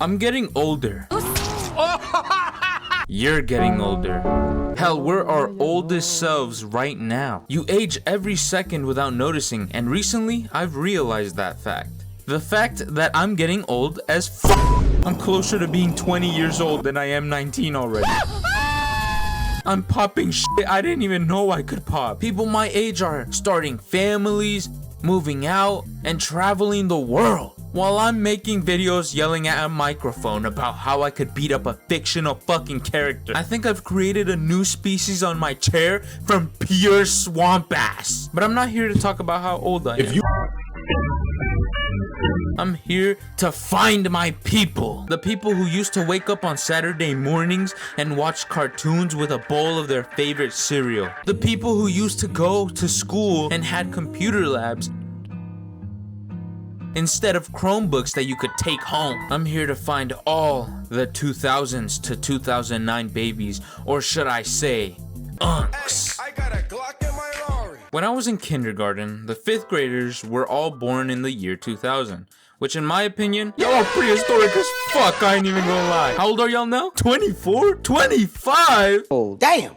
I'm getting older. You're getting older. Hell, we're our oldest selves right now. You age every second without noticing, and recently, I've realized that fact. The fact that I'm getting old as f***. I'm closer to being 20 years old than I am 19 already. I'm popping shit I didn't even know I could pop. People my age are starting families, moving out, and traveling the world. While I'm making videos yelling at a microphone about how I could beat up a fictional fucking character, I think I've created a new species on my chair from pure swamp ass. But I'm not here to talk about how old I am. I'm here to find my people. The people who used to wake up on Saturday mornings and watch cartoons with a bowl of their favorite cereal. The people who used to go to school and had computer labs instead of Chromebooks that you could take home. I'm here to find all the 2000s to 2009 babies, or should I say, Uncs. I got a Glock in my Rari. When I was in kindergarten, the 5th graders were all born in the year 2000. Which in my opinion, y'all are prehistoric as fuck, I ain't even gonna lie. How old are y'all now? 24? 25? Oh, damn.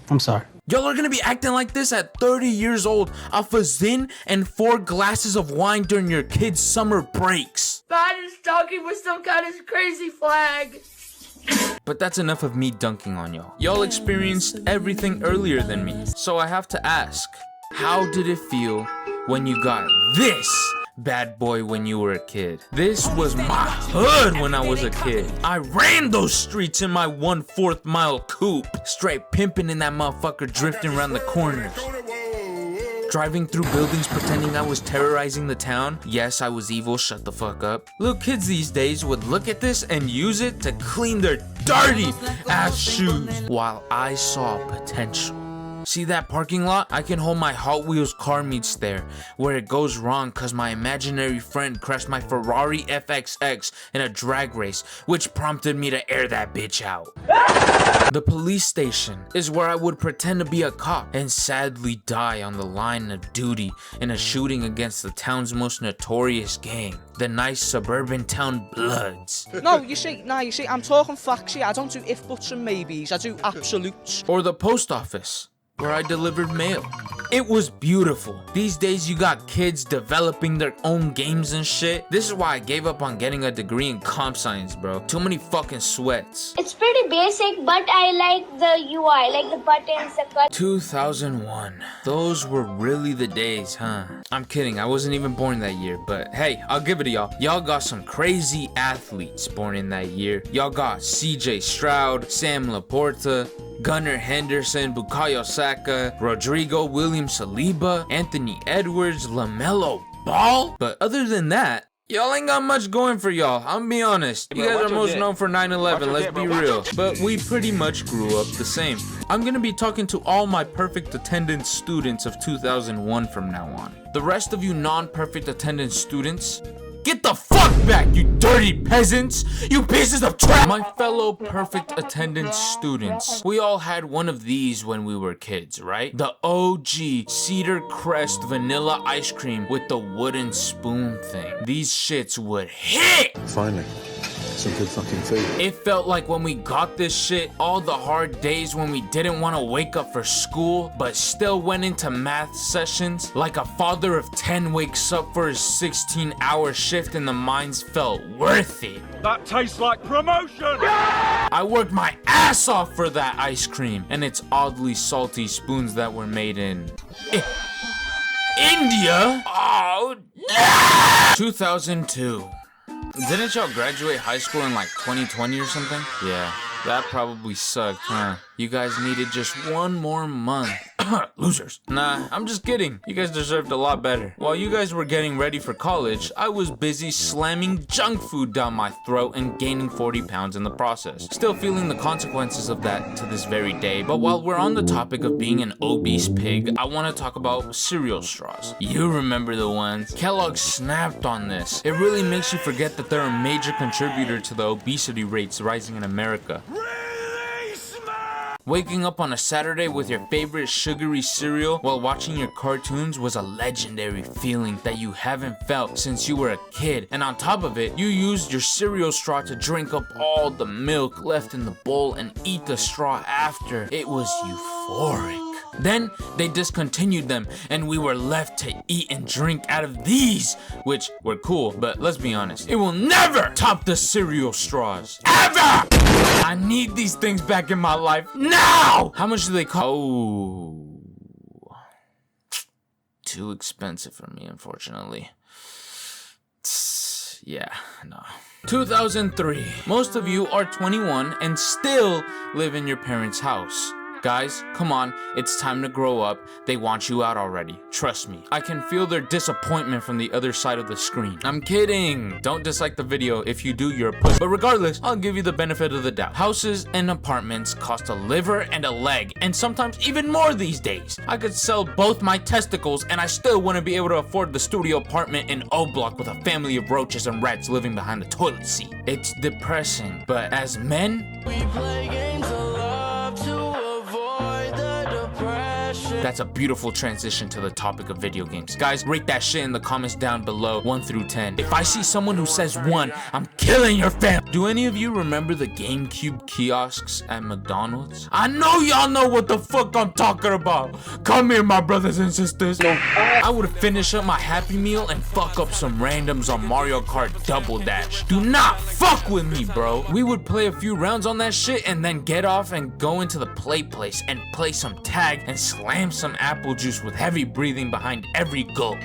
I'm sorry. Y'all are gonna be acting like this at 30 years old off a Zin and 4 glasses of wine during your kids' summer breaks. That is talking with some kind of crazy flag. But that's enough of me dunking on y'all. Y'all experienced everything earlier than me. So I have to ask, how did it feel when you got this bad boy when you were a kid? This was my hood when I was a kid. I ran those streets in my 1/4 mile coupe. Straight pimping in that motherfucker, drifting around the corners. Driving through buildings pretending I was terrorizing the town. Yes, I was evil, shut the fuck up. Little kids these days would look at this and use it to clean their dirty ass shoes. While I saw potential. See that parking lot? I can hold my Hot Wheels car meets there, where it goes wrong cause my imaginary friend crashed my Ferrari FXX in a drag race, which prompted me to air that bitch out. The police station is where I would pretend to be a cop and sadly die on the line of duty in a shooting against the town's most notorious gang, the nice suburban town Bloods. No, you see, I'm talking facts here. I don't do if, buts, and maybes. I do absolutes. Or the post office, where I delivered mail. It was beautiful. These days you got kids developing their own games and shit. This is why I gave up on getting a degree in comp science, bro. Too many fucking sweats. It's pretty basic, but I like the UI, like the buttons, the cut. 2001. Those were really the days, huh? I'm kidding, I wasn't even born that year, but hey, I'll give it to y'all. Y'all got some crazy athletes born in that year. Y'all got CJ Stroud, Sam Laporta, Gunnar Henderson, Bukayo Saka, Rodrigo Williams Saliba, Anthony Edwards, LaMelo Ball. But other than that, y'all ain't got much going for y'all. I'm gonna be honest. You guys are most known for 9/11, let's be real. But we pretty much grew up the same. I'm gonna be talking to all my perfect attendance students of 2001 from now on. The rest of you non-perfect attendance students, get the fuck back, you dirty peasants! You pieces of trash! My fellow perfect attendance students, we all had one of these when we were kids, right? The OG Cedar Crest vanilla ice cream with the wooden spoon thing. These shits would hit! Finally, some good fucking food. It felt like when we got this shit, all the hard days when we didn't want to wake up for school, but still went into math sessions, like a father of 10 wakes up for his 16-hour shift and the mines felt worth it. That tastes like promotion! I worked my ass off for that ice cream and its oddly salty spoons that were made in India? Oh, no! 2002. Didn't y'all graduate high school in like 2020 or something? Yeah, that probably sucked, huh? You guys needed just one more month. Losers. Nah, I'm just kidding. You guys deserved a lot better. While you guys were getting ready for college, I was busy slamming junk food down my throat and gaining 40 pounds in the process. Still feeling the consequences of that to this very day, but while we're on the topic of being an obese pig, I want to talk about cereal straws. You remember the ones. Kellogg snapped on this. It really makes you forget that they're a major contributor to the obesity rates rising in America. Waking up on a Saturday with your favorite sugary cereal while watching your cartoons was a legendary feeling that you haven't felt since you were a kid. And on top of it, you used your cereal straw to drink up all the milk left in the bowl and eat the straw after. It was euphoric. Then they discontinued them and we were left to eat and drink out of these, which were cool, but let's be honest, it will never top the cereal straws. Ever! I need these things back in my life now! How much do they cost? Oh, too expensive for me, unfortunately. Yeah, no. 2003. Most of you are 21 and still live in your parents' house. Guys, come on, it's time to grow up. They want you out already. Trust me. I can feel their disappointment from the other side of the screen. I'm kidding. Don't dislike the video. If you do, you're a puss. But regardless, I'll give you the benefit of the doubt. Houses and apartments cost a liver and a leg, and sometimes even more these days. I could sell both my testicles and I still wouldn't be able to afford the studio apartment in O Block with a family of roaches and rats living behind the toilet seat. It's depressing, but as men, we play games of love to That's a beautiful transition to the topic of video games. Guys, rate that shit in the comments down below, 1 through 10. If I see someone who says 1, I'm killing your fam. Do any of you remember the GameCube kiosks at McDonald's? I know y'all know what the fuck I'm talking about. Come here, my brothers and sisters. I would finish up my Happy Meal and fuck up some randoms on Mario Kart Double Dash. Do not fuck with me, bro. We would play a few rounds on that shit and then get off and go into the play place and play some tag and slam some apple juice with heavy breathing behind every gulp.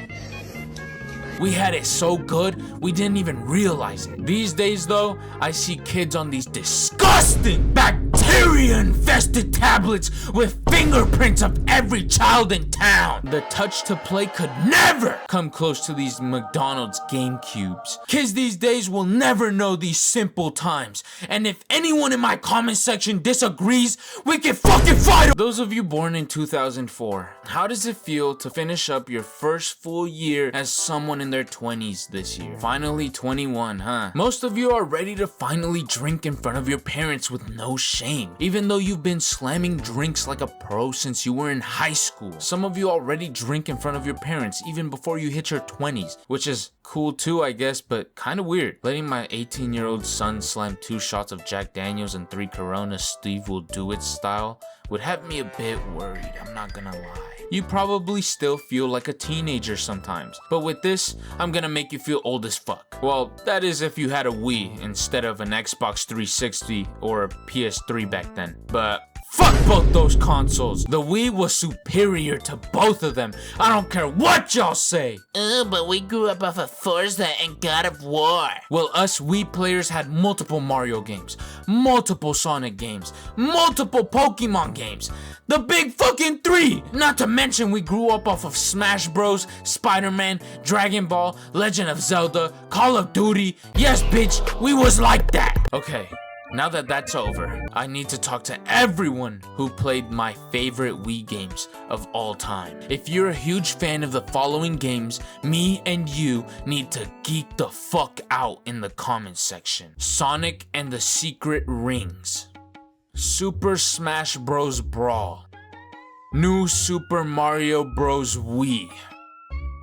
We had it so good, we didn't even realize it. These days though, I see kids on these disgusting bacteria-infested tablets with fingerprints of every child in town. The touch to play could never come close to these McDonald's GameCubes. Kids these days will never know these simple times. And if anyone in my comment section disagrees, we can fucking fight them. Those of you born in 2004, how does it feel to finish up your first full year as someone in their 20s this year? Finally 21, huh? Most of you are ready to finally drink in front of your parents with no shame, even though you've been slamming drinks like a pro since you were in high school. Some of you already drink in front of your parents even before you hit your 20s, which is cool too, I guess, but kind of weird. Letting my 18-year-old son slam 2 shots of Jack Daniels and 3 Corona Steve will do it style would have me a bit worried, I'm not gonna lie. You probably still feel like a teenager sometimes, but with this, I'm gonna make you feel old as fuck. Well, that is if you had a Wii instead of an Xbox 360 or a PS3 back then, but fuck both those consoles. The Wii was superior to both of them. I don't care what y'all say. But we grew up off of Forza and God of War. Well, us Wii players had multiple Mario games, multiple Sonic games, multiple Pokemon games. The big fucking 3! Not to mention we grew up off of Smash Bros, Spider-Man, Dragon Ball, Legend of Zelda, Call of Duty. Yes, bitch, we was like that. Okay. Now that that's over, I need to talk to everyone who played my favorite Wii games of all time. If you're a huge fan of the following games, me and you need to geek the fuck out in the comments section. Sonic and the Secret Rings, Super Smash Bros. Brawl, New Super Mario Bros. Wii,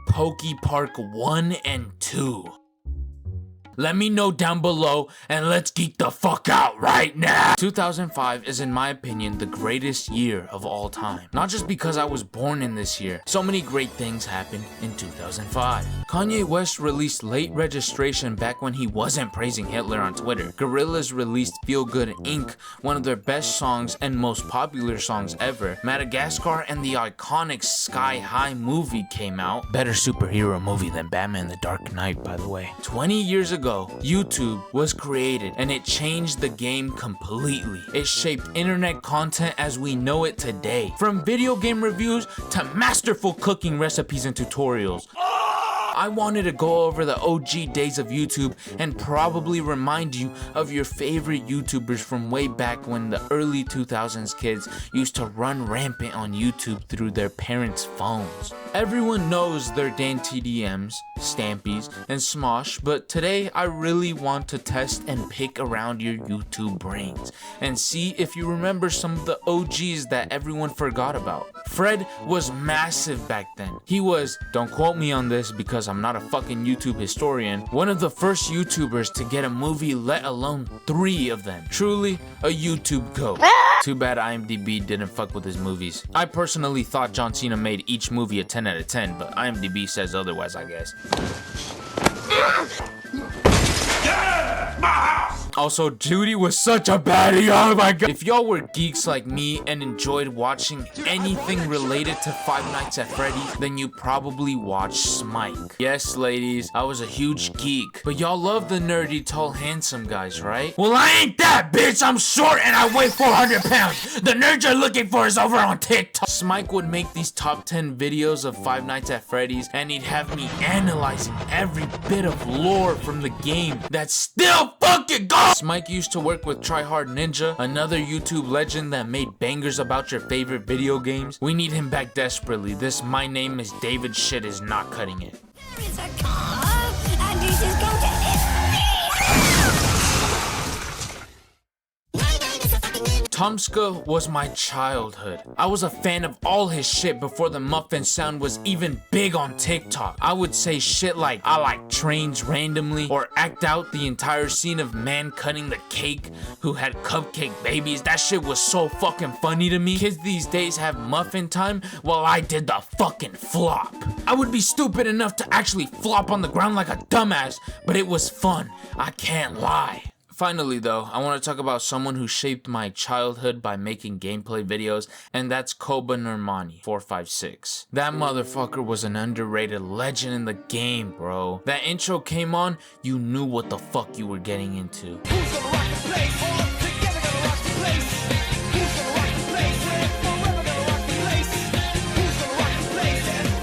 Poke Park 1 and 2. Let me know down below and let's geek the fuck out right now. 2005 is in my opinion the greatest year of all time. Not just because I was born in this year. So many great things happened in 2005. Kanye West released Late Registration back when he wasn't praising Hitler on Twitter. Gorillaz released Feel Good Inc., one of their best songs and most popular songs ever. Madagascar and the iconic Sky High movie came out. Better superhero movie than Batman the Dark Knight, by the way. 20 years ago, YouTube was created and it changed the game completely. It shaped internet content as we know it today. From video game reviews to masterful cooking recipes and tutorials. I wanted to go over the OG days of YouTube and probably remind you of your favorite YouTubers from way back when the early 2000s kids used to run rampant on YouTube through their parents' phones. Everyone knows their TDMs, Stampies, and Smosh, but today I really want to test and pick around your YouTube brains and see if you remember some of the OGs that everyone forgot about. Fred was massive back then. He was, don't quote me on this because I'm not a fucking YouTube historian, one of the first YouTubers to get a movie, let alone 3 of them. Truly a YouTube GOAT. Too bad IMDb didn't fuck with his movies. I personally thought John Cena made each movie a 10 out of 10, but IMDb says otherwise, I guess. Also, Judy was such a baddie, oh my god. If y'all were geeks like me and enjoyed watching anything related to Five Nights at Freddy's, then you probably watched Smike. Yes, ladies, I was a huge geek, but y'all love the nerdy, tall, handsome guys, right? Well, I ain't that, bitch. I'm short and I weigh 400 pounds. The nerd you're looking for is over on TikTok. Smike would make these top 10 videos of Five Nights at Freddy's, and he'd have me analyzing every bit of lore from the game that's still fucking gone. Smike used to work with Tryhard Ninja, another YouTube legend that made bangers about your favorite video games. We need him back desperately. This My Name is David shit is not cutting it. There is a car, and this is going to Tomska was my childhood. I was a fan of all his shit before the muffin sound was even big on TikTok. I would say shit like, I like trains randomly, or act out the entire scene of man cutting the cake who had cupcake babies. That shit was so fucking funny to me. Kids these days have muffin time while I did the fucking flop. I would be stupid enough to actually flop on the ground like a dumbass, but it was fun. I can't lie. Finally though, I want to talk about someone who shaped my childhood by making gameplay videos, and that's Koba Nurmani 456. That motherfucker was an underrated legend in the game, bro. That intro came on, you knew what the fuck you were getting into. Who's gonna rock the place? All together gonna rock the place. Who's gonna rock the place? We're forever gonna rock the place. Who's gonna rock the place? Everyone.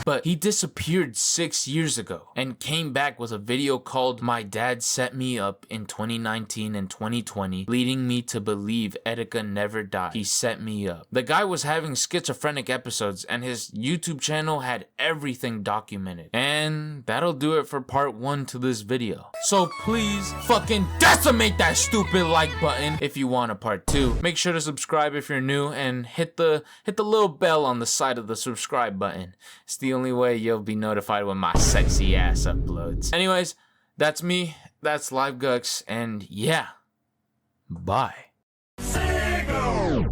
But he disappeared 6 years ago and came back with a video called My Dad Set Me Up in 2019 and 2020, leading me to believe Etika never died. He set me up. The guy was having schizophrenic episodes and his YouTube channel had everything documented. And that'll do it for part 1 to this video. So please fucking decimate that stupid like button if you want a part 2. Make sure to subscribe if you're new and hit the little bell on the side of the subscribe button. It's the only way you'll be notified when my sexy ass uploads. Anyways, that's me, that's Live Gux, and yeah, bye. Sereal.